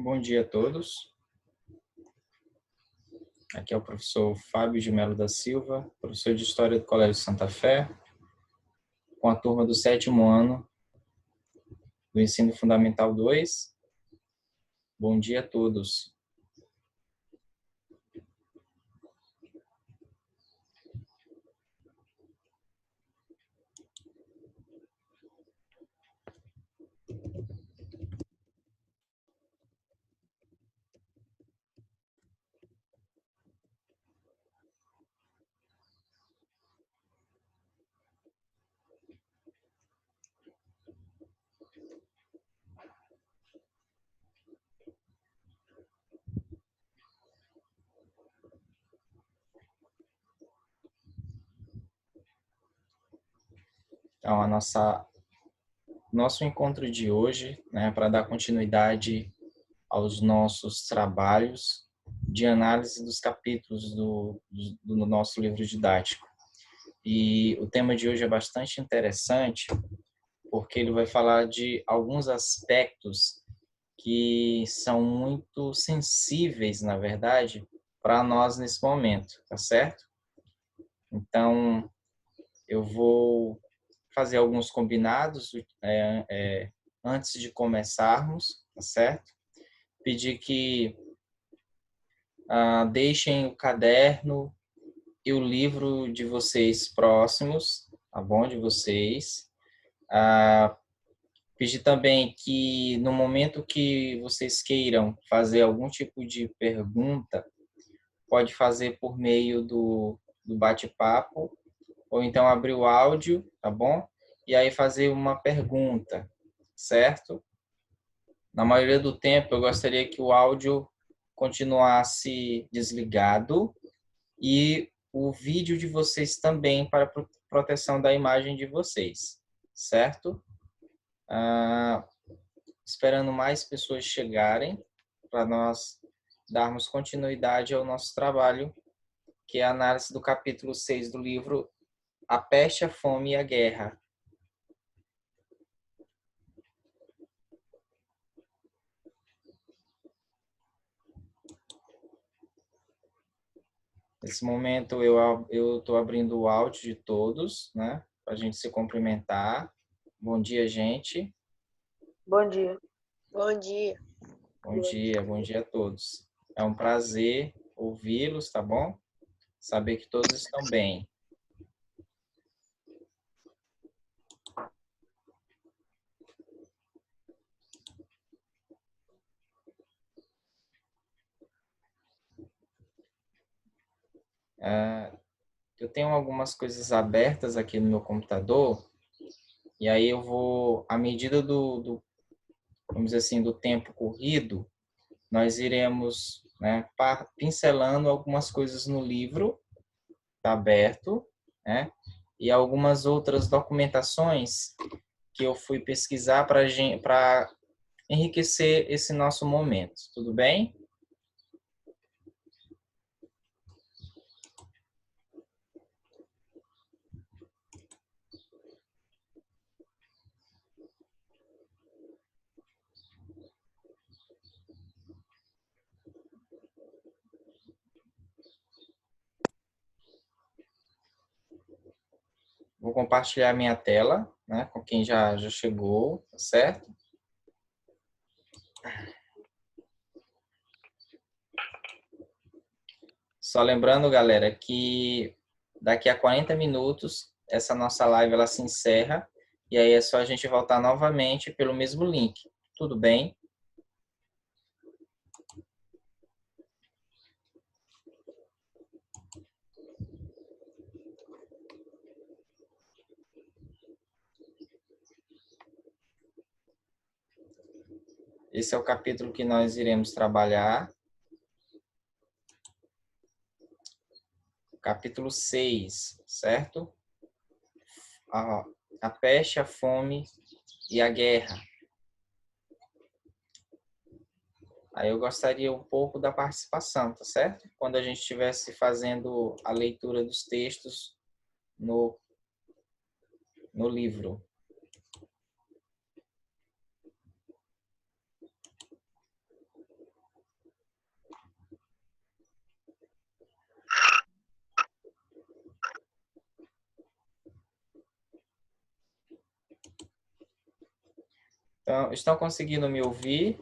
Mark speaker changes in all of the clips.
Speaker 1: Bom dia a todos. Aqui é o professor Fábio de Melo da Silva, professor de História do Colégio Santa Fé, com a turma do 7º ano do Ensino Fundamental 2. Bom dia a todos. Então, nosso encontro de hoje, para dar continuidade aos nossos trabalhos de análise dos capítulos do nosso livro didático. E o tema de hoje é bastante interessante, porque ele vai falar de alguns aspectos que são muito sensíveis, na verdade, para nós nesse momento, tá certo? Então, eu vou fazer alguns combinados antes de começarmos, tá certo? Pedir que deixem o caderno e o livro de vocês próximos, tá bom? De vocês. Pedir também que no momento que vocês queiram fazer algum tipo de pergunta, pode fazer por meio do bate-papo, ou então abrir o áudio, tá bom? E aí fazer uma pergunta, certo? Na maioria do tempo, eu gostaria que o áudio continuasse desligado e o vídeo de vocês também para proteção da imagem de vocês, certo? Esperando mais pessoas chegarem para nós darmos continuidade ao nosso trabalho, que é a análise do capítulo 6 do livro A Peste, a Fome e a Guerra. Nesse momento, eu estou abrindo o áudio de todos, né? Para a gente se cumprimentar. Bom dia, gente.
Speaker 2: Bom dia.
Speaker 3: Bom dia.
Speaker 1: Bom dia a todos. É um prazer ouvi-los, tá bom? Saber que todos estão bem. Eu tenho algumas coisas abertas aqui no meu computador, e aí eu vou, à medida vamos dizer assim, do tempo corrido, nós iremos, né, pincelando algumas coisas no livro, tá aberto, né, e algumas outras documentações que eu fui pesquisar para enriquecer esse nosso momento. Tudo bem? Vou compartilhar minha tela, né, com quem já chegou, tá certo? Só lembrando, galera, que daqui a 40 minutos essa nossa live ela se encerra e aí é só a gente voltar novamente pelo mesmo link. Tudo bem? Esse é o capítulo que nós iremos trabalhar. Capítulo 6, certo? A peste, a fome e a guerra. Aí eu gostaria um pouco da participação, tá certo? Quando a gente estivesse fazendo a leitura dos textos no livro. Então, estão conseguindo me ouvir?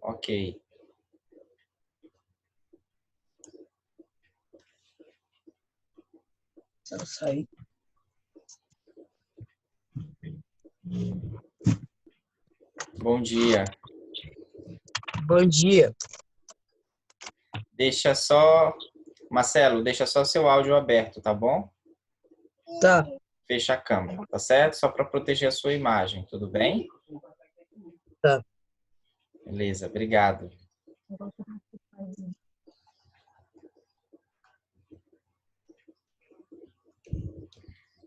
Speaker 1: Ok.
Speaker 2: Eu saí.
Speaker 1: Bom dia.
Speaker 2: Bom dia.
Speaker 1: Deixa só... Marcelo, deixa só seu áudio aberto, tá bom?
Speaker 2: Tá.
Speaker 1: Fecha a câmera, tá certo? Só para proteger a sua imagem, tudo bem?
Speaker 2: Tá.
Speaker 1: Beleza, obrigado.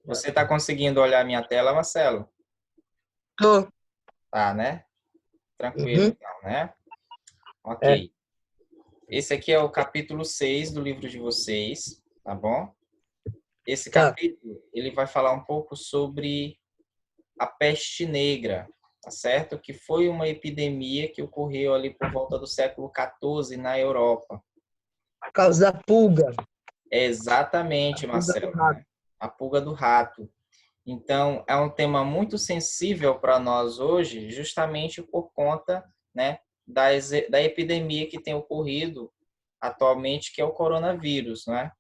Speaker 1: Você está conseguindo olhar minha tela, Marcelo?
Speaker 2: Tô.
Speaker 1: Tá, né? Tranquilo,
Speaker 2: Uhum.
Speaker 1: então, né?
Speaker 2: É.
Speaker 1: Ok. Esse aqui é o capítulo 6 do livro de vocês, tá bom? Esse
Speaker 2: Tá.
Speaker 1: capítulo, ele vai falar um pouco sobre a peste negra, tá certo? Que foi uma epidemia que ocorreu ali por volta do século XIV na Europa.
Speaker 2: Por causa da pulga.
Speaker 1: É
Speaker 2: A
Speaker 1: exatamente,
Speaker 2: pulga do
Speaker 1: Marcelo,
Speaker 2: rato.
Speaker 1: né? A pulga do rato. Então, é um tema muito sensível para nós hoje, justamente por conta, né, da epidemia que tem ocorrido atualmente, que é o coronavírus, né?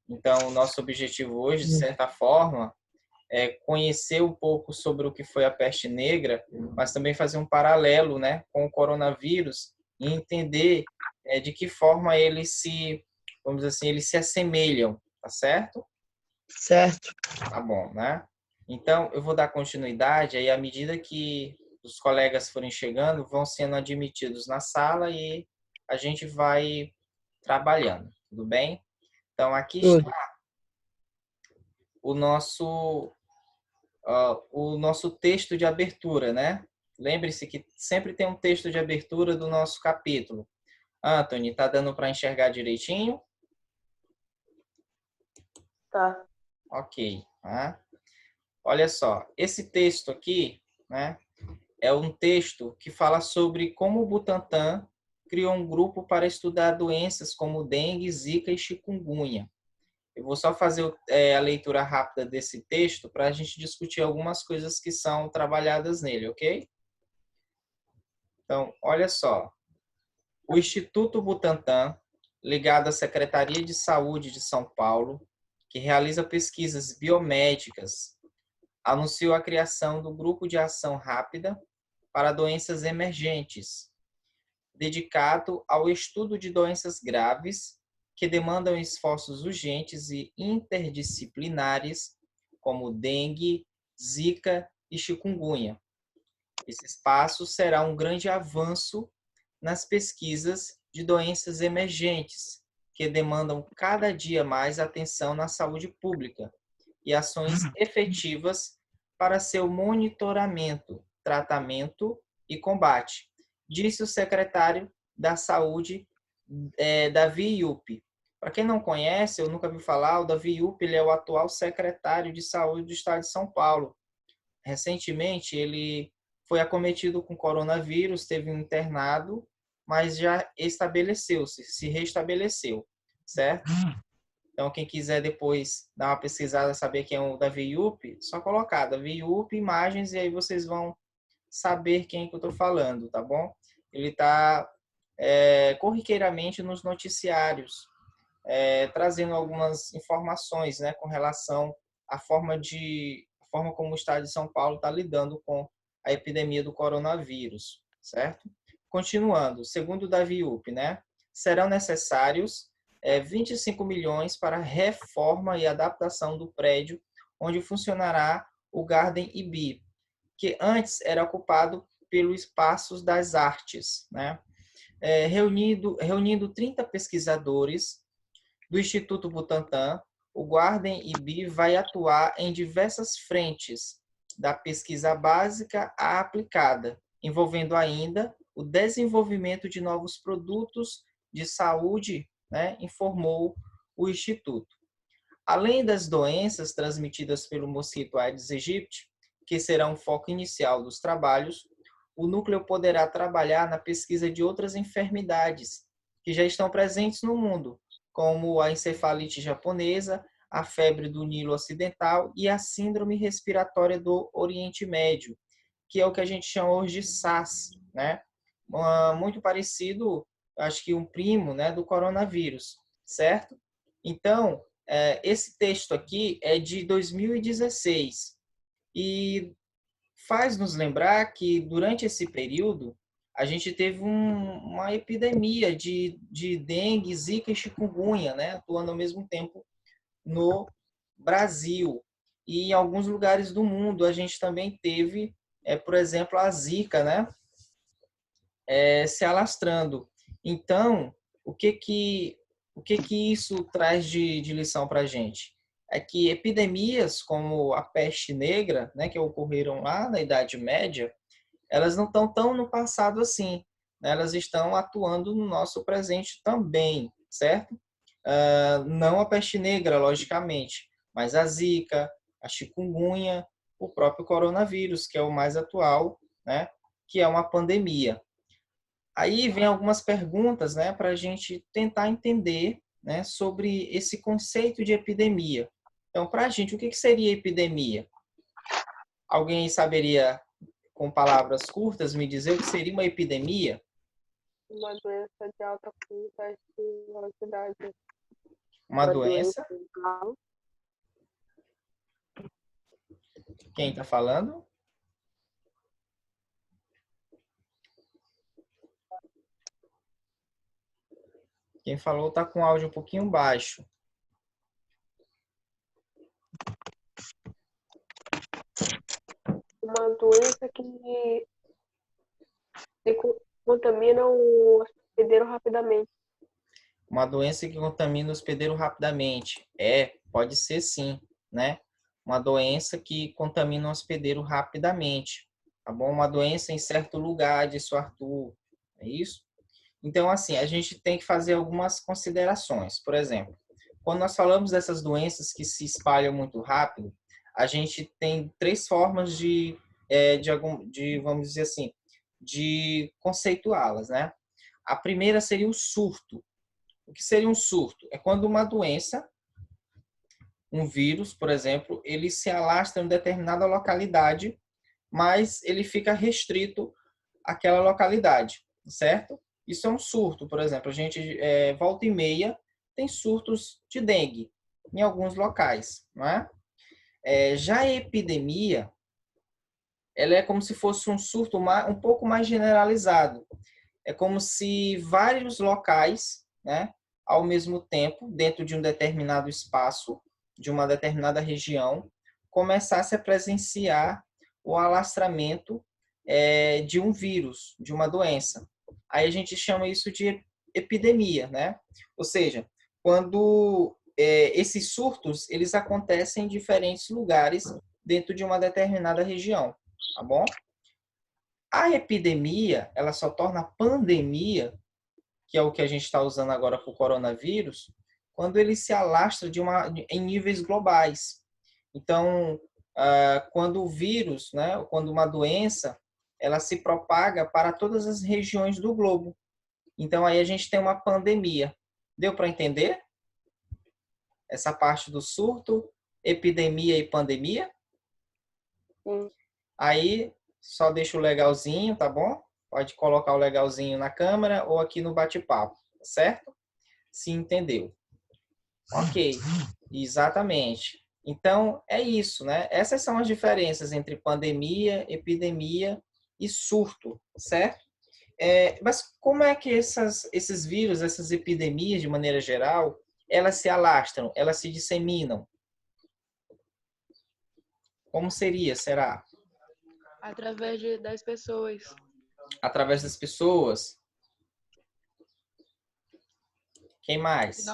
Speaker 1: Então, o nosso objetivo hoje, de certa forma, é conhecer um pouco sobre o que foi a peste negra, mas também fazer um paralelo, né, com o coronavírus e entender de que forma eles se, vamos dizer assim, eles se assemelham, tá certo?
Speaker 2: Certo.
Speaker 1: Tá bom, né? Então, eu vou dar continuidade aí à medida que os colegas forem chegando, vão sendo admitidos na sala e a gente vai trabalhando, tudo bem? Então, aqui
Speaker 2: Tudo.
Speaker 1: está o nosso texto de abertura, né? Lembre-se que sempre tem um texto de abertura do nosso capítulo. Anthony, tá dando para enxergar direitinho?
Speaker 2: Tá.
Speaker 1: Ok. Tá? Olha só, esse texto aqui, né, é um texto que fala sobre como o Butantan criou um grupo para estudar doenças como dengue, zika e chikungunya. Eu vou só fazer a leitura rápida desse texto para a gente discutir algumas coisas que são trabalhadas nele, ok? Então, olha só. O Instituto Butantan, ligado à Secretaria de Saúde de São Paulo, que realiza pesquisas biomédicas, anunciou a criação do Grupo de Ação Rápida para Doenças Emergentes, dedicado ao estudo de doenças graves que demandam esforços urgentes e interdisciplinares, como dengue, zika e chikungunya. Esse espaço será um grande avanço nas pesquisas de doenças emergentes, que demandam cada dia mais atenção na saúde pública e ações efetivas para seu monitoramento, tratamento e combate, disse o secretário da Saúde, Davi Yupi. Para quem não conhece, eu nunca vi falar, o Davi Yupi ele é o atual secretário de Saúde do Estado de São Paulo. Recentemente, ele foi acometido com coronavírus, teve um internado, mas já estabeleceu-se, se restabeleceu, certo? Então, quem quiser depois dar uma pesquisada, saber quem é o Davi Yupi, só colocar Davi Yupi, imagens, e aí vocês vão saber quem que eu estou falando, tá bom? Ele está corriqueiramente nos noticiários, trazendo algumas informações, né, com relação à forma como o Estado de São Paulo está lidando com a epidemia do coronavírus, certo? Continuando, segundo o Davi Up, né, serão necessários 25 milhões para reforma e adaptação do prédio onde funcionará o Garden IB, que antes era ocupado pelo Espaços das Artes, né? Reunindo 30 pesquisadores do Instituto Butantan, o Garden IB vai atuar em diversas frentes, da pesquisa básica à aplicada, envolvendo ainda o desenvolvimento de novos produtos de saúde, né, informou o Instituto. Além das doenças transmitidas pelo mosquito Aedes aegypti, que será um foco inicial dos trabalhos, o núcleo poderá trabalhar na pesquisa de outras enfermidades que já estão presentes no mundo, como a encefalite japonesa, a febre do Nilo Ocidental e a síndrome respiratória do Oriente Médio, que é o que a gente chama hoje de SARS, né? Muito parecido, acho que um primo, né, do coronavírus, certo? Então, esse texto aqui é de 2016 e faz nos lembrar que durante esse período a gente teve uma epidemia de dengue, zika e chikungunya, né, atuando ao mesmo tempo no Brasil. E em alguns lugares do mundo a gente também teve, por exemplo, a zika, né, se alastrando. Então, o que que isso traz de lição para a gente? É que epidemias como a peste negra, né, que ocorreram lá na Idade Média, elas não estão tão no passado assim, né? Elas estão atuando no nosso presente também, certo? Não a peste negra, logicamente, mas a zika, a chikungunya, o próprio coronavírus, que é o mais atual, né? Que é uma pandemia. Aí vem algumas perguntas, né, para a gente tentar entender, né, sobre esse conceito de epidemia. Então, para a gente, o que seria epidemia? Alguém saberia, com palavras curtas, me dizer o que seria uma epidemia?
Speaker 3: Uma doença de alta velocidade.
Speaker 1: Uma doença? Quem está falando? Quem falou está com o áudio um pouquinho baixo.
Speaker 3: Uma doença que contamina o hospedeiro rapidamente.
Speaker 1: Uma doença que contamina o hospedeiro rapidamente. Pode ser sim, né? Uma doença que contamina o hospedeiro rapidamente. Tá bom? Uma doença em certo lugar, disse o Arthur. É isso? Então, assim, a gente tem que fazer algumas considerações. Por exemplo, quando nós falamos dessas doenças que se espalham muito rápido, a gente tem três formas vamos dizer assim, de conceituá-las, né? A primeira seria o surto. O que seria um surto? É quando uma doença, um vírus, por exemplo, ele se alastra em determinada localidade, mas ele fica restrito àquela localidade, certo? Isso é um surto, por exemplo. A gente, volta e meia, tem surtos de dengue em alguns locais, não é? Já a epidemia, ela é como se fosse um surto um pouco mais generalizado. É como se vários locais, né, ao mesmo tempo, dentro de um determinado espaço, de uma determinada região, começasse a presenciar o alastramento de um vírus, de uma doença. Aí a gente chama isso de epidemia, né? Ou seja, quando esses surtos eles acontecem em diferentes lugares dentro de uma determinada região, tá bom? A epidemia, ela só torna pandemia, que é o que a gente está usando agora para o coronavírus, quando ele se alastra em níveis globais. Então, quando o vírus, né, quando uma doença, ela se propaga para todas as regiões do globo. Então, aí a gente tem uma pandemia. Deu para entender? Essa parte do surto, epidemia e pandemia?
Speaker 3: Sim.
Speaker 1: Aí, só deixa o legalzinho, tá bom? Pode colocar o legalzinho na câmera ou aqui no bate-papo, certo? Se entendeu. Ok, exatamente. Então, é isso, né? Essas são as diferenças entre pandemia, epidemia e surto, certo? Mas como é que esses vírus, essas epidemias, de maneira geral, elas se alastram, elas se disseminam? Como será?
Speaker 4: Através das pessoas.
Speaker 1: Através das pessoas? Quem mais?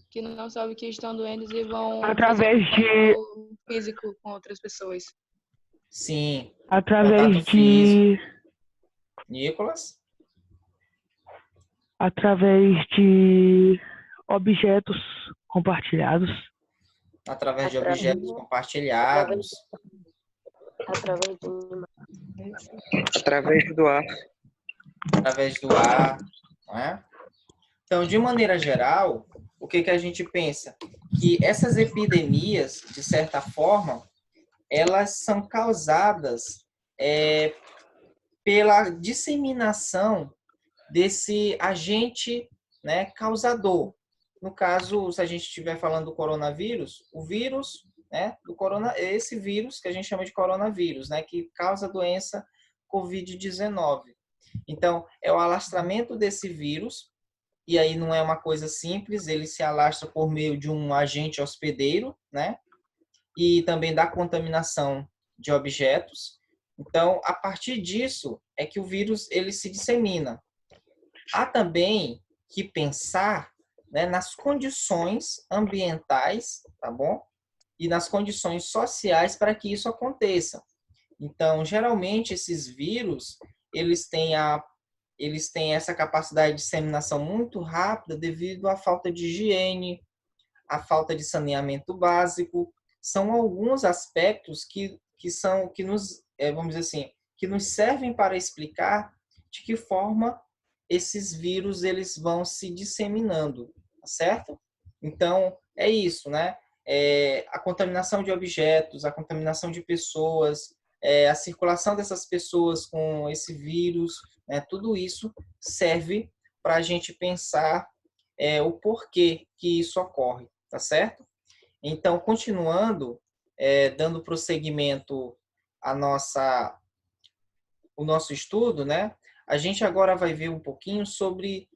Speaker 4: Que não sabem que estão doentes e vão
Speaker 2: Através de
Speaker 4: físico com outras pessoas.
Speaker 1: Sim.
Speaker 2: através
Speaker 1: Contato
Speaker 2: de
Speaker 1: físico. Nicolas?
Speaker 2: através de objetos compartilhados.
Speaker 1: Através de objetos compartilhados.
Speaker 5: Através do ar.
Speaker 1: Através do ar. Não é? Então, de maneira geral, o que a gente pensa? que essas epidemias, de certa forma, elas são causadas pela disseminação desse agente, né, causador. No caso, se a gente estiver falando do coronavírus, o vírus, né, esse vírus que a gente chama de coronavírus, né, que causa a doença COVID-19. Então, é o alastramento desse vírus, e aí não é uma coisa simples, ele se alastra por meio de um agente hospedeiro, né, e também da contaminação de objetos. Então, a partir disso é que o vírus ele se dissemina. Há também que pensar, né, nas condições ambientais, tá bom? E nas condições sociais para que isso aconteça. Então, geralmente esses vírus, eles têm essa capacidade de disseminação muito rápida devido à falta de higiene, à falta de saneamento básico. São alguns aspectos que nos, vamos dizer assim, que nos servem para explicar de que forma esses vírus eles vão se disseminando, tá certo? Então, é isso, né? A contaminação de objetos, a contaminação de pessoas, a circulação dessas pessoas com esse vírus, né? Tudo isso serve para a gente pensar o porquê que isso ocorre, tá certo? Então, continuando, dando prosseguimento à o nosso estudo, né? A gente agora vai ver um pouquinho sobre,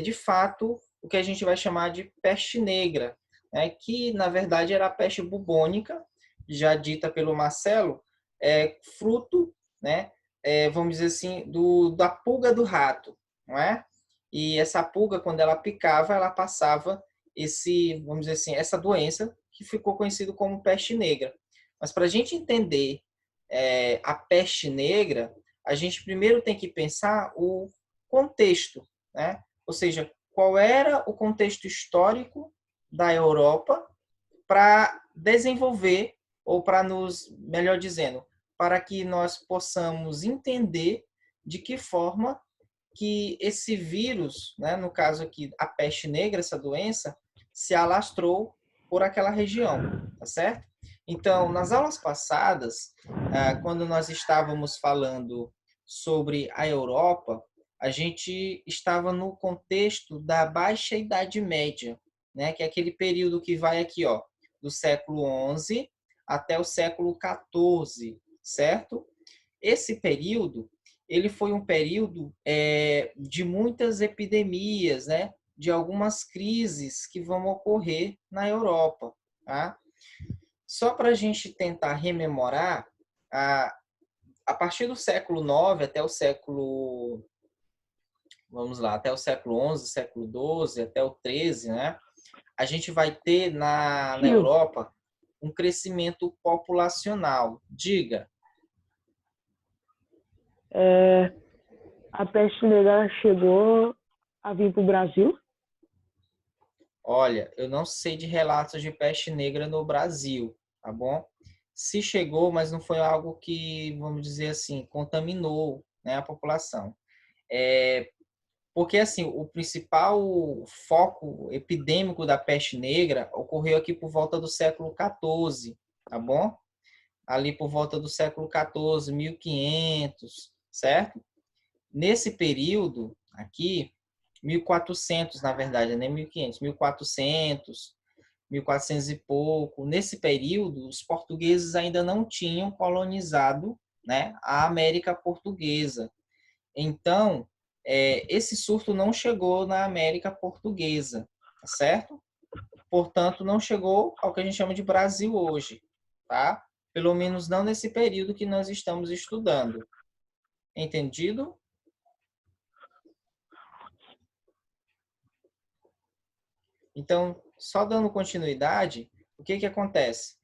Speaker 1: de fato, o que a gente vai chamar de peste negra, né? Que, na verdade, era a peste bubônica, já dita pelo Marcelo, fruto, né? Vamos dizer assim, da pulga do rato, não é? E essa pulga, quando ela picava, ela passava vamos dizer assim, essa doença que ficou conhecido como peste negra. Mas para a gente entender a peste negra, a gente primeiro tem que pensar o contexto, né? Ou seja, qual era o contexto histórico da Europa para desenvolver, ou para melhor dizendo, para que nós possamos entender de que forma que esse vírus, né, no caso aqui, a peste negra, essa doença, se alastrou por aquela região, tá certo? Então, nas aulas passadas, quando nós estávamos falando sobre a Europa, a gente estava no contexto da Baixa Idade Média, né, que é aquele período que vai aqui, ó, do século XI até o século XIV, certo? Esse período, ele foi um período de muitas epidemias, né? De algumas crises que vão ocorrer na Europa. Tá? Só para a gente tentar rememorar, a partir do século IX até o século, vamos lá, até o século XI, século XII, até o XIII, né? A gente vai ter na Europa um crescimento populacional. Diga.
Speaker 2: A peste negra chegou a vir para o Brasil?
Speaker 1: Olha, eu não sei de relatos de peste negra no Brasil, tá bom? Se chegou, mas não foi algo que, vamos dizer assim, contaminou, né, a população. Porque, assim, o principal foco epidêmico da peste negra ocorreu aqui por volta do século XIV, tá bom? Ali por volta do século XIV, 1500, certo? Nesse período aqui, 1400, na verdade, nem 1500, 1400, 1400 e pouco. Nesse período, os portugueses ainda não tinham colonizado, né, a América Portuguesa. Então, esse surto não chegou na América Portuguesa, tá certo? Portanto, não chegou ao que a gente chama de Brasil hoje, tá? Pelo menos não nesse período que nós estamos estudando. Entendido? Então, só dando continuidade, o que que acontece?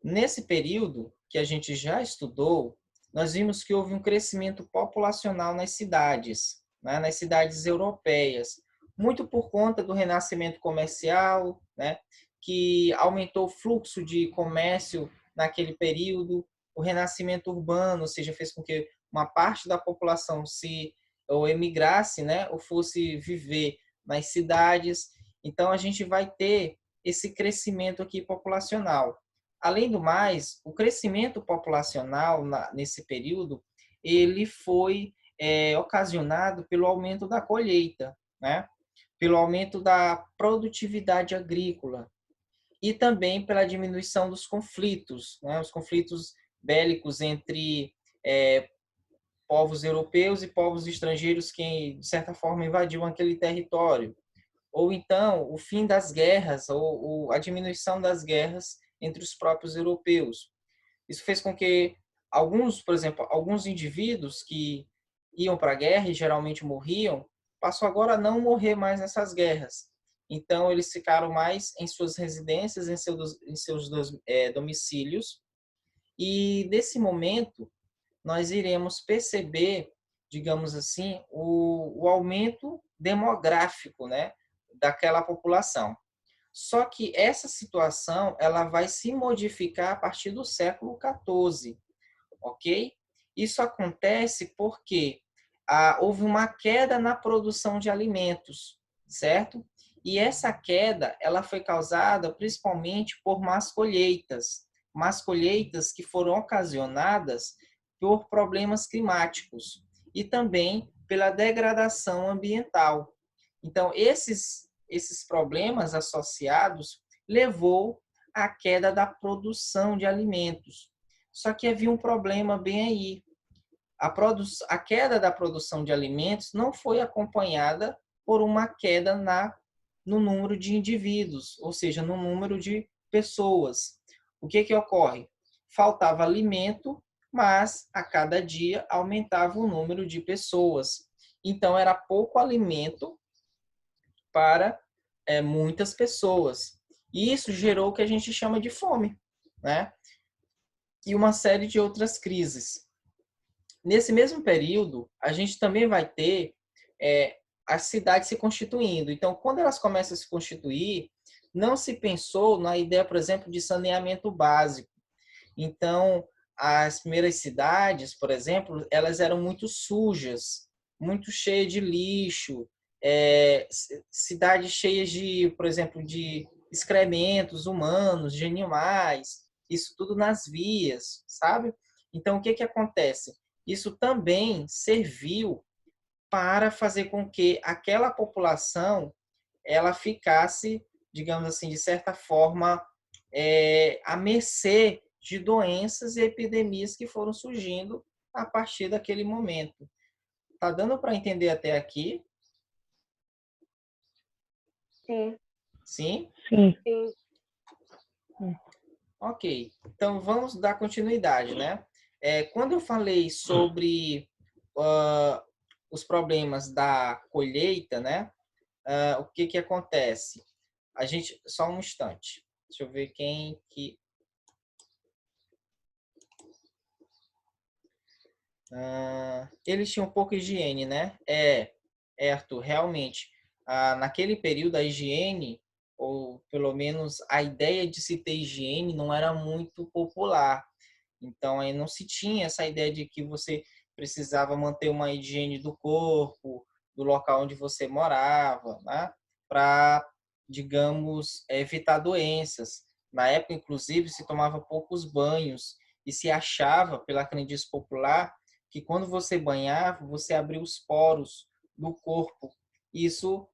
Speaker 1: Nesse período que a gente já estudou, nós vimos que houve um crescimento populacional nas cidades, né? Nas cidades europeias, muito por conta do renascimento comercial, né? Que aumentou o fluxo de comércio naquele período, o renascimento urbano, ou seja, fez com que uma parte da população ou emigrasse, né? Ou fosse viver nas cidades. Então, a gente vai ter esse crescimento aqui populacional. Além do mais, o crescimento populacional nesse período, ele foi ocasionado pelo aumento da colheita, né? Pelo aumento da produtividade agrícola e também pela diminuição dos conflitos, né? Os conflitos bélicos entre povos europeus e povos estrangeiros que, de certa forma, invadiam aquele território. Ou então, o fim das guerras, ou a diminuição das guerras entre os próprios europeus. Isso fez com que por exemplo, alguns indivíduos que iam para a guerra e geralmente morriam, passou agora a não morrer mais nessas guerras. Então, eles ficaram mais em suas residências, em seus domicílios. E, nesse momento, nós iremos perceber, digamos assim, o aumento demográfico, né, daquela população. Só que essa situação ela vai se modificar a partir do século XIV, ok? Isso acontece porque houve uma queda na produção de alimentos, certo? E essa queda ela foi causada principalmente por más colheitas que foram ocasionadas por problemas climáticos e também pela degradação ambiental. Então, esses problemas associados levou à queda da produção de alimentos. Só que havia um problema bem aí. A queda da produção de alimentos não foi acompanhada por uma queda no número de indivíduos, ou seja, no número de pessoas. O que ocorre? Faltava alimento, mas a cada dia aumentava o número de pessoas. Então, era pouco alimento para muitas pessoas. E isso gerou o que a gente chama de fome, né? E uma série de outras crises. Nesse mesmo período, a gente também vai ter as cidades se constituindo. Então, quando elas começam a se constituir, não se pensou na ideia, por exemplo, de saneamento básico. Então, as primeiras cidades, por exemplo, elas eram muito sujas, muito cheias de lixo, cidades cheias de, por exemplo, de excrementos humanos, de animais, isso tudo nas vias, sabe? Então, o que acontece? Isso também serviu para fazer com que aquela população ela ficasse, digamos assim, de certa forma, à mercê de doenças e epidemias que foram surgindo a partir daquele momento. Tá dando para entender até aqui?
Speaker 3: Sim.
Speaker 1: Sim?
Speaker 2: Sim.
Speaker 3: Sim.
Speaker 1: Ok. Então, vamos dar continuidade, né? Quando eu falei sobre os problemas da colheita, né? O que acontece? Só um instante. Deixa eu ver quem que... eles tinham pouca higiene, né? Arthur, realmente, naquele período a higiene, ou pelo menos a ideia de se ter higiene não era muito popular. Então, aí não se tinha essa ideia de que você precisava manter uma higiene do corpo, do local onde você morava, né? Para, digamos, evitar doenças. Na época, inclusive, se tomava poucos banhos e se achava, pela crendice popular, que quando você banhava, você abria os poros do corpo. Isso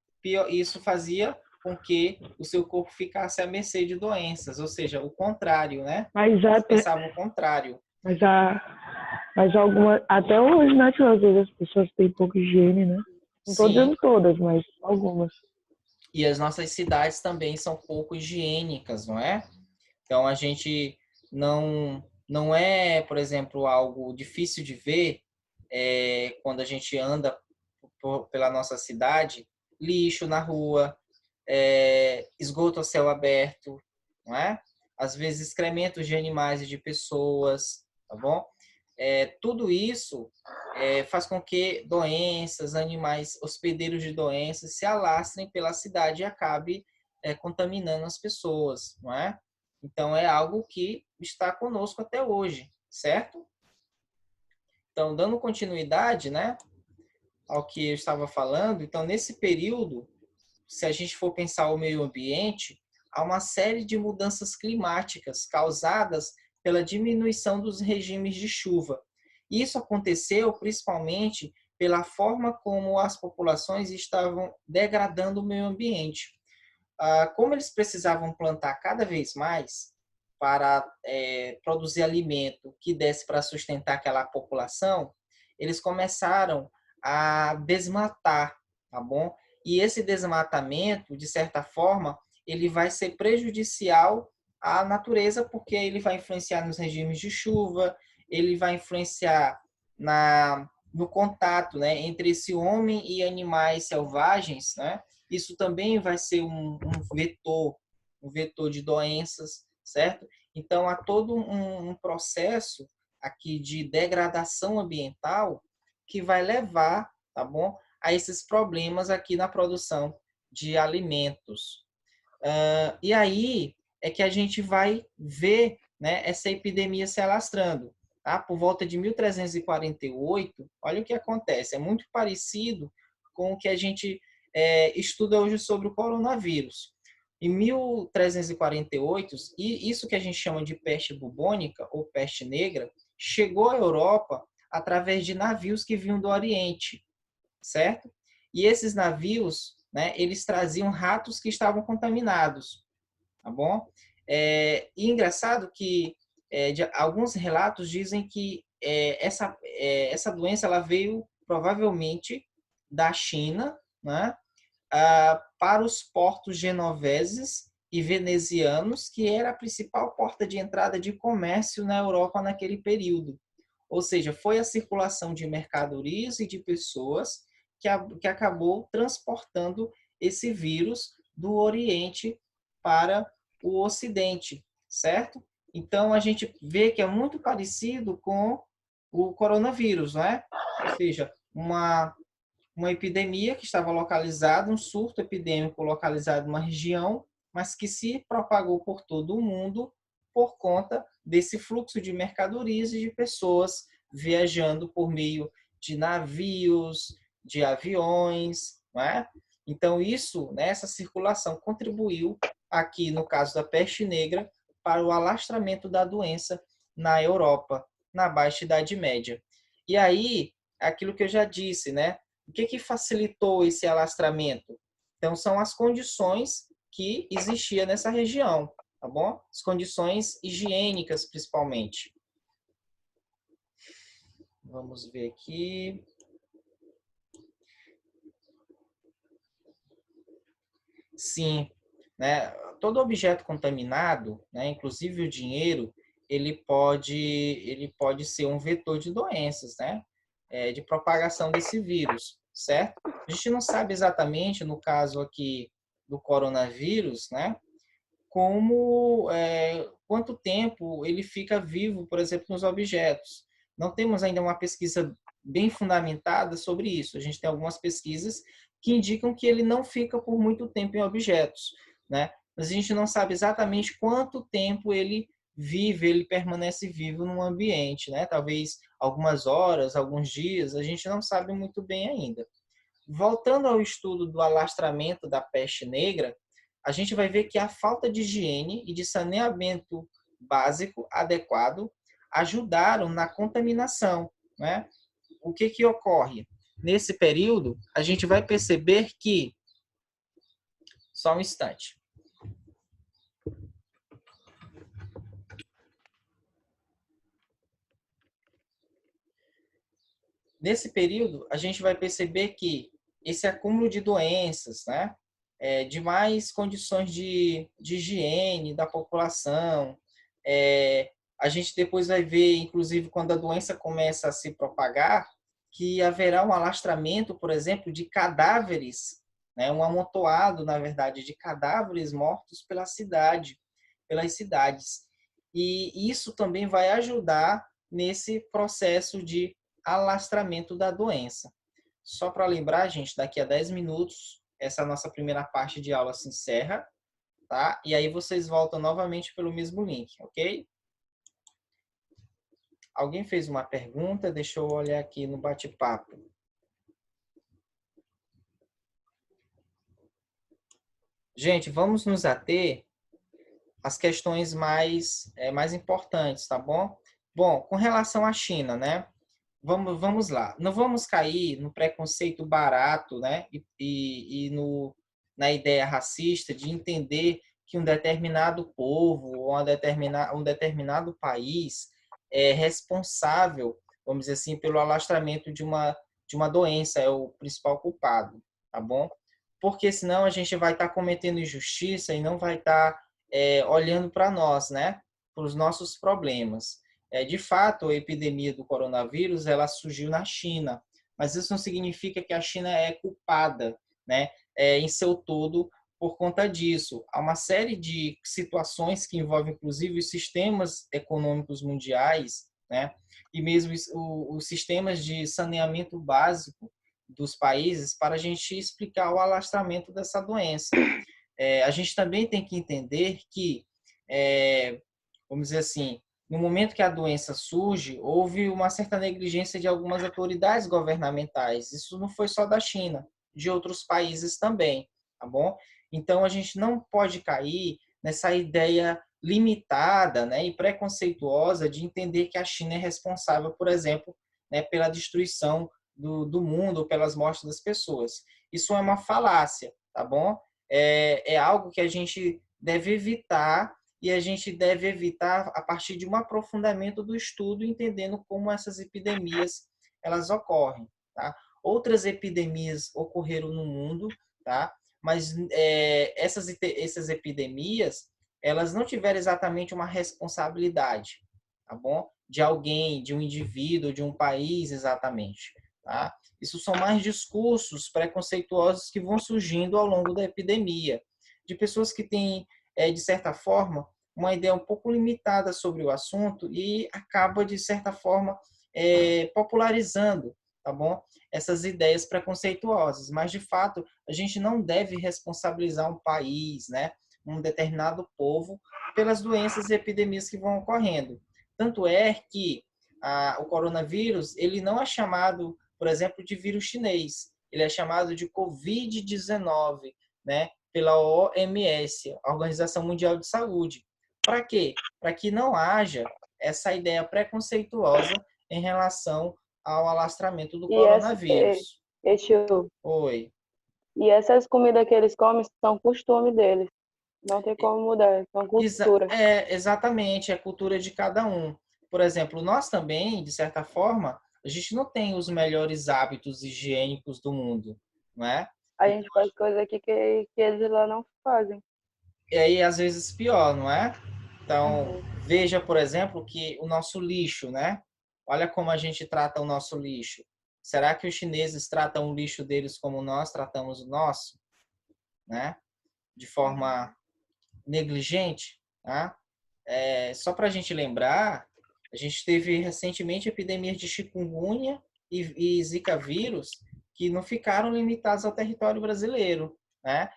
Speaker 1: fazia com que o seu corpo ficasse à mercê de doenças, ou seja, o contrário, né?
Speaker 2: Mas,
Speaker 1: Eles pensavam o contrário.
Speaker 2: mas até hoje, né, tio, às vezes as pessoas têm pouca higiene, né? Não estou
Speaker 1: Sim,
Speaker 2: dizendo todas, mas algumas.
Speaker 1: e as nossas cidades também são pouco higiênicas, não é? Então, a gente não é, por exemplo, algo difícil de ver quando a gente anda pela nossa cidade, lixo na rua, esgoto a céu aberto, não é? Às vezes excrementos de animais e de pessoas, tá bom? Tudo isso faz com que doenças, animais hospedeiros de doenças se alastrem pela cidade e acabe contaminando as pessoas, não é? Então, é algo que está conosco até hoje, certo? Então, dando continuidade, né, ao que eu estava falando, então, nesse período, se a gente for pensar o meio ambiente, a uma série de mudanças climáticas causadas pela diminuição dos regimes de chuva. Isso aconteceu principalmente pela forma como as populações estavam degradando o meio ambiente. Como eles precisavam plantar cada vez mais para produzir alimento que desse para sustentar aquela população, eles começaram a desmatar, tá bom? E esse desmatamento, de certa forma, ele vai ser prejudicial à natureza, porque ele vai influenciar nos regimes de chuva, ele vai influenciar no contato, né, entre esse homem e animais selvagens, né? Isso também vai ser um vetor de doenças, certo? Então, há todo um processo aqui de degradação ambiental que vai levar, tá bom, a esses problemas aqui na produção de alimentos. E aí é que a gente vai ver, né, essa epidemia se alastrando. Tá? Por volta de 1348, olha o que acontece. É muito parecido com o que a gente estuda hoje sobre o coronavírus. Em 1348, e isso que a gente chama de peste bubônica ou peste negra, chegou à Europa através de navios que vinham do Oriente, certo? E esses navios, né, eles traziam ratos que estavam contaminados, tá bom? E engraçado que alguns relatos dizem que essa doença ela veio provavelmente da China, né, para os portos genoveses e venezianos, que era a principal porta de entrada de comércio na Europa naquele período. Ou seja, foi a circulação de mercadorias e de pessoas que acabou transportando esse vírus do Oriente para o Ocidente, certo? Então, a gente vê que é muito parecido com o coronavírus, né? Ou seja, uma epidemia que estava localizada, um surto epidêmico localizado numa região, mas que se propagou por todo o mundo por conta desse fluxo de mercadorias e de pessoas viajando por meio de navios, de aviões, não é? Então isso, né, essa circulação contribuiu aqui no caso da peste negra para o alastramento da doença na Europa, na Baixa Idade Média. E aí, aquilo que eu já disse, né? O que facilitou esse alastramento? Então, são as condições que existiam nessa região, tá bom? As condições higiênicas, principalmente. Vamos ver aqui. Sim, né? Todo objeto contaminado, né, inclusive o dinheiro, ele pode ser um vetor de doenças, né? De propagação desse vírus, certo? A gente não sabe exatamente, no caso aqui do coronavírus, né? Quanto tempo ele fica vivo, por exemplo, nos objetos. Não temos ainda uma pesquisa bem fundamentada sobre isso. A gente tem algumas pesquisas que indicam que ele não fica por muito tempo em objetos, né? Mas a gente não sabe exatamente quanto tempo ele vive, ele permanece vivo num ambiente, né? Talvez algumas horas, alguns dias, a gente não sabe muito bem ainda. Voltando ao estudo do alastramento da peste negra, a gente vai ver que a falta de higiene e de saneamento básico adequado ajudaram na contaminação, né? O que ocorre? Nesse período, a gente vai perceber que... Só um instante. Nesse período, a gente vai perceber que esse acúmulo de doenças, né? De mais condições de higiene da população. A gente depois vai ver, inclusive, quando a doença começa a se propagar, que haverá um alastramento, por exemplo, de cadáveres, né? Um amontoado, na verdade, de cadáveres mortos pelas cidades. E isso também vai ajudar nesse processo de alastramento da doença. Só para lembrar, gente, daqui a 10 minutos, essa nossa primeira parte de aula se encerra, tá? E aí vocês voltam novamente pelo mesmo link, ok? Alguém fez uma pergunta? Deixa eu olhar aqui no bate-papo. Gente, vamos nos ater as questões mais importantes, tá bom? Bom, com relação à China, né? Vamos lá. Não vamos cair no preconceito barato, né? Na ideia racista de entender que um determinado povo ou um determinado país é responsável, vamos dizer assim, pelo alastramento de uma doença, é o principal culpado, tá bom? Porque senão a gente vai estar cometendo injustiça e não vai estar olhando para nós, né? Para os nossos problemas. De fato, a epidemia do coronavírus ela surgiu na China, mas isso não significa que a China é culpada, né? Em seu todo por conta disso. Há uma série de situações que envolvem, inclusive, os sistemas econômicos mundiais, né? E mesmo os sistemas de saneamento básico dos países para a gente explicar o alastramento dessa doença. A gente também tem que entender que, vamos dizer assim, no momento que a doença surge, houve uma certa negligência de algumas autoridades governamentais. Isso não foi só da China, de outros países também, tá bom? Então, a gente não pode cair nessa ideia limitada, né, e preconceituosa de entender que a China é responsável, por exemplo, né, pela destruição do mundo, ou pelas mortes das pessoas. Isso é uma falácia, tá bom? É algo que a gente deve evitar, e a gente deve evitar a partir de um aprofundamento do estudo, entendendo como essas epidemias elas ocorrem, tá? Outras epidemias ocorreram no mundo, tá? Mas essas epidemias elas não tiveram exatamente uma responsabilidade, tá bom? De alguém, de um indivíduo, de um país exatamente, tá? Isso são mais discursos preconceituosos que vão surgindo ao longo da epidemia, de pessoas que têm, de certa forma, uma ideia um pouco limitada sobre o assunto e acaba, de certa forma, popularizando, tá bom? Essas ideias preconceituosas. Mas, de fato, a gente não deve responsabilizar um país, né? Um determinado povo, pelas doenças e epidemias que vão ocorrendo. Tanto é que o coronavírus ele não é chamado, por exemplo, de vírus chinês. Ele é chamado de Covid-19, né? Pela OMS, a Organização Mundial de Saúde. Para quê? Para que não haja essa ideia preconceituosa em relação ao alastramento do
Speaker 3: E essa,
Speaker 1: coronavírus.
Speaker 3: tio,
Speaker 1: Oi.
Speaker 3: e essas comidas que eles comem são costume deles. Não tem como mudar, são cultura.
Speaker 1: Exatamente, é a cultura de cada um. Por exemplo, nós também, de certa forma, a gente não tem os melhores hábitos higiênicos do mundo, não é?
Speaker 3: A gente faz coisa aqui que eles lá não fazem.
Speaker 1: E aí, às vezes, pior, não é? Então,
Speaker 3: Uhum.
Speaker 1: veja, por exemplo, que o nosso lixo, né? Olha como a gente trata o nosso lixo. Será que os chineses tratam o lixo deles como nós tratamos o nosso, né? De forma negligente, tá? Só para a gente lembrar, a gente teve recentemente epidemias de chikungunya e zika vírus que não ficaram limitados ao território brasileiro, né?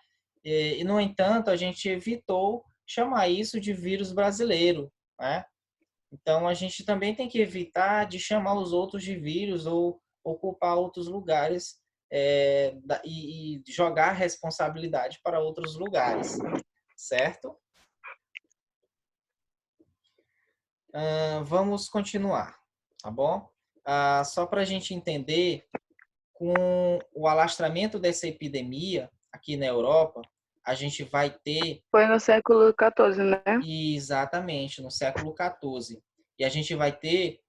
Speaker 1: No entanto, a gente evitou chamar isso de vírus brasileiro, né? Então, a gente também tem que evitar de chamar os outros de vírus ou ocupar outros lugares e jogar a responsabilidade para outros lugares, certo? Vamos continuar, tá bom? Só para a gente entender, com o alastramento dessa epidemia aqui na Europa, a gente vai ter
Speaker 3: Foi no século XIV, né?
Speaker 1: exatamente no século XIV, e a gente vai ter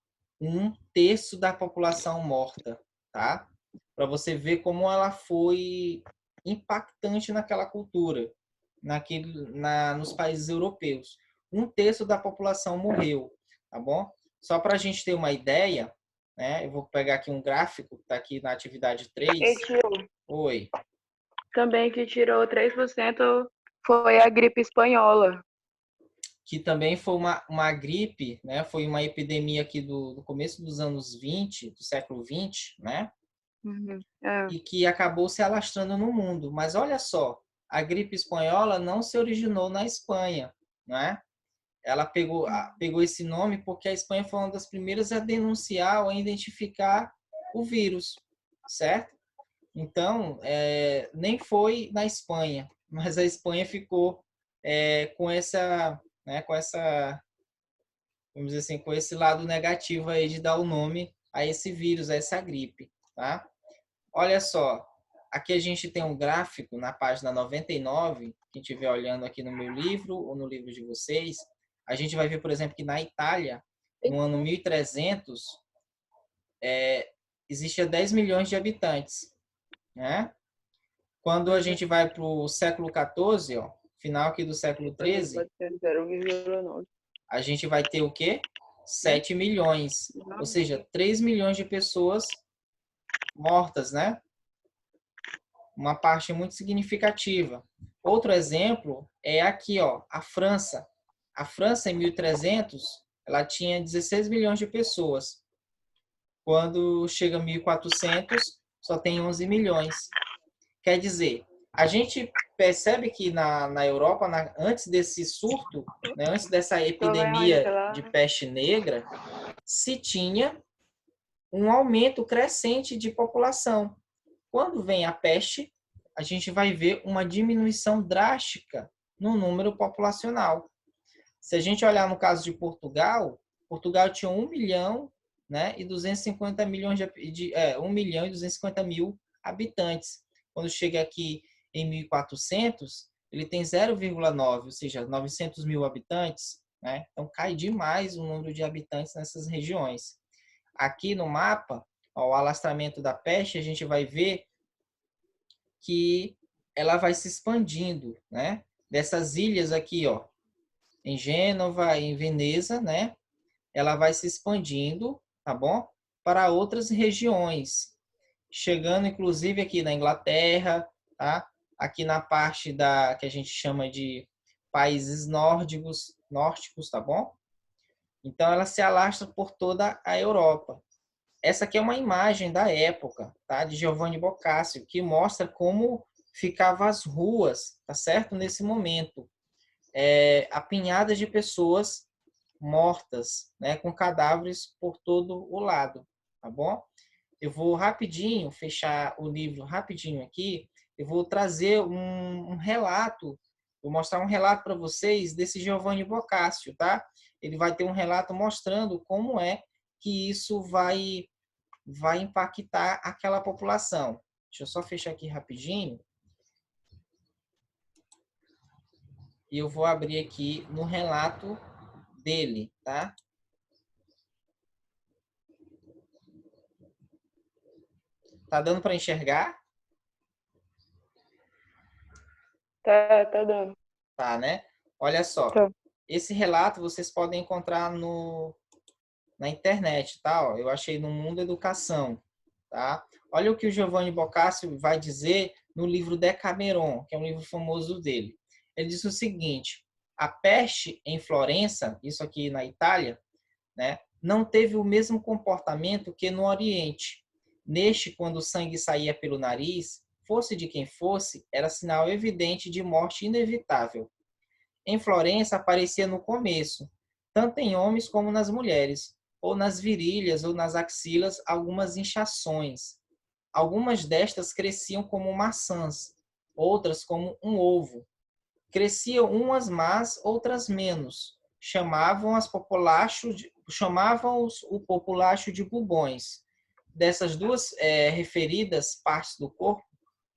Speaker 1: 1/3 da população morta, tá? Para você ver como ela foi impactante naquela cultura, nos países europeus. 1/3 da população morreu, tá bom? Só para a gente ter uma ideia, né? Eu vou pegar aqui um gráfico que está aqui na atividade 3.
Speaker 3: E tio,
Speaker 1: Oi.
Speaker 3: também que tirou 3% foi a gripe espanhola.
Speaker 1: Que também foi uma gripe, né? Foi uma epidemia aqui do começo dos anos 20, do século 20, né?
Speaker 3: Uhum.
Speaker 1: E que acabou se alastrando no mundo. Mas olha só, a gripe espanhola não se originou na Espanha, né? Ela pegou esse nome porque a Espanha foi uma das primeiras a denunciar ou a identificar o vírus, certo? Então, nem foi na Espanha, mas a Espanha ficou com né, com essa, vamos dizer assim, com esse lado negativo aí de dar o nome a esse vírus, a essa gripe, tá? Olha só, aqui a gente tem um gráfico na página 99, quem estiver olhando aqui no meu livro ou no livro de vocês, a gente vai ver, por exemplo, que na Itália, no ano 1300, existia 10 milhões de habitantes, né? Quando a gente vai para o século XIV, ó, final aqui do século XIII,
Speaker 3: 0,9.
Speaker 1: a gente vai ter o quê? 7 milhões, ou seja, 3 milhões de pessoas mortas, né? Uma parte muito significativa. Outro exemplo é aqui, ó, a França. A França, em 1300, ela tinha 16 milhões de pessoas. Quando chega a 1400, só tem 11 milhões. Quer dizer, a gente percebe que na Europa, antes desse surto, né, antes dessa epidemia de peste negra, se tinha um aumento crescente de população. Quando vem a peste, a gente vai ver uma diminuição drástica no número populacional. Se a gente olhar no caso de Portugal, Portugal tinha 1 milhão, né, e 250 milhões 1 milhão e 250 mil habitantes. Quando chega aqui em 1400, ele tem 0,9, ou seja, 900 mil habitantes, né? Então cai demais o número de habitantes nessas regiões. Aqui no mapa, ó, o alastramento da peste, a gente vai ver que ela vai se expandindo, né? Dessas ilhas aqui, ó, em Gênova, em Veneza, né? Ela vai se expandindo, tá bom? Para outras regiões, chegando inclusive aqui na Inglaterra, tá? Aqui na parte da que a gente chama de países nórdicos, tá bom? Então ela se alastra por toda a Europa. Essa aqui é uma imagem da época, tá? De Giovanni Boccaccio, que mostra como ficavam as ruas, tá certo? Nesse momento, apinhadas de pessoas mortas, né? Com cadáveres por todo o lado, tá bom? Eu vou rapidinho fechar o livro rapidinho aqui. Eu vou trazer um relato, vou mostrar um relato para vocês desse Giovanni Boccaccio, tá? Ele vai ter um relato mostrando como é que isso vai impactar aquela população. Deixa eu só fechar aqui rapidinho. E eu vou abrir aqui no relato dele, tá? Tá dando para enxergar?
Speaker 3: Tá dando.
Speaker 1: Tá, né? Olha só.
Speaker 3: Tá.
Speaker 1: Esse relato vocês podem encontrar na internet, tá? Ó, eu achei no Mundo Educação, tá? Olha o que o Giovanni Boccaccio vai dizer no livro Decameron, que é um livro famoso dele. Ele diz o seguinte: a peste em Florença, isso aqui na Itália, né, não teve o mesmo comportamento que no Oriente. Neste, quando o sangue saía pelo nariz, fosse de quem fosse, era sinal evidente de morte inevitável. Em Florença aparecia no começo, tanto em homens como nas mulheres, ou nas virilhas ou nas axilas, algumas inchações. Algumas destas cresciam como maçãs, outras como um ovo. Cresciam umas mais, outras menos. Chamavam o populacho de bubões. Dessas duas referidas partes do corpo,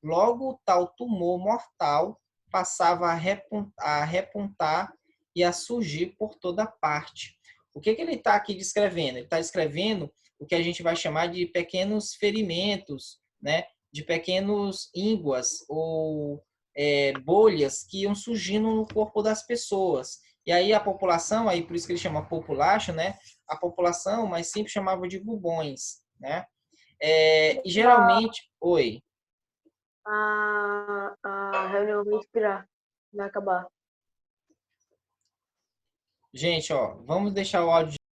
Speaker 1: logo tal tumor mortal passava a repuntar e a surgir por toda parte. O que ele está aqui descrevendo? Ele está descrevendo o que a gente vai chamar de pequenos ferimentos, né? De pequenos ínguas ou bolhas que iam surgindo no corpo das pessoas. E aí a população, aí por isso que ele chama populacho, né? A população mais simples chamava de bubões, né? E geralmente... Oi.
Speaker 2: A reunião vai expirar, vai acabar.
Speaker 1: Gente, ó, vamos deixar o áudio